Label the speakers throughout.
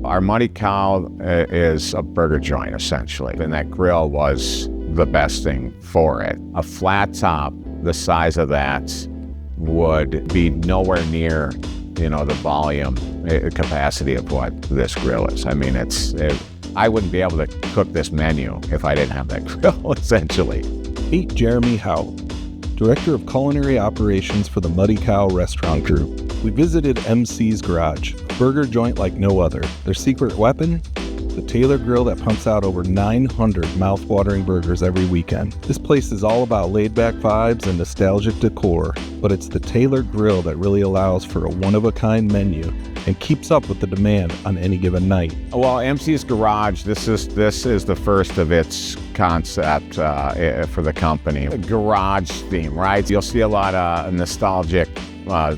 Speaker 1: Our Muddy Cow is a burger joint, essentially, and that grill was the best thing for it. A flat top the size of that would be nowhere near, the volume capacity of what this grill is. I mean, I wouldn't be able to cook this menu if I didn't have that grill, essentially.
Speaker 2: Meet Jeremy Howe, Director of Culinary Operations for the Muddy Cow Restaurant Group. We visited MC's Garage, a burger joint like no other. Their secret weapon? The Taylor Grill that pumps out over 900 mouth-watering burgers every weekend. This place is all about laid-back vibes and nostalgic decor, but it's the Taylor Grill that really allows for a one-of-a-kind menu and keeps up with the demand on any given night.
Speaker 1: Well, MC's Garage, this is the first of its concept for the company. A garage theme, right? You'll see a lot of nostalgic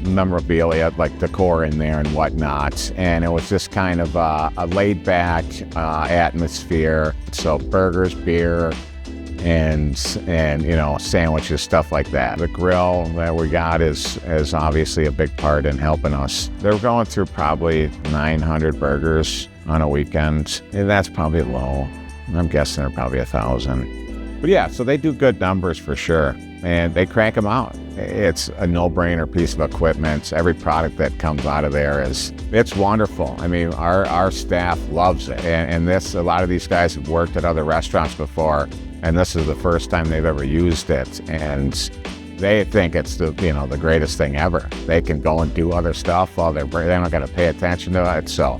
Speaker 1: memorabilia, like decor in there and whatnot, and it was just kind of a laid-back atmosphere. So burgers, beer, and sandwiches, stuff like that. The grill that we got is obviously a big part in helping us. They're going through probably 900 burgers on a weekend, and that's probably low. I'm guessing they're probably 1,000. But yeah, so they do good numbers for sure, and they crank them out. It's a no-brainer piece of equipment. Every product that comes out of there it's wonderful. I mean, our staff loves it, and a lot of these guys have worked at other restaurants before, and this is the first time they've ever used it, and they think it's the greatest thing ever. They can go and do other stuff while they're not going to pay attention to it. So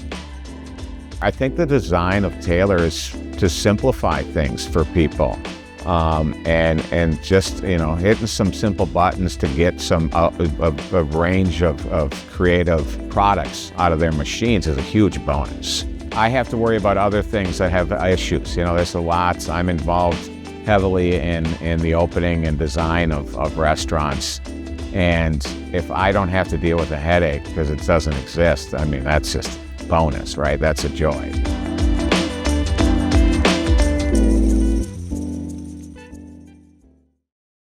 Speaker 1: I think the design of Taylor is to simplify things for people. And just hitting some simple buttons to get some a range of creative products out of their machines is a huge bonus. I have to worry about other things that have issues. There's a lot. I'm involved heavily in the opening and design of restaurants, and if I don't have to deal with a headache because it doesn't exist, I mean, that's just bonus, right? That's a joy.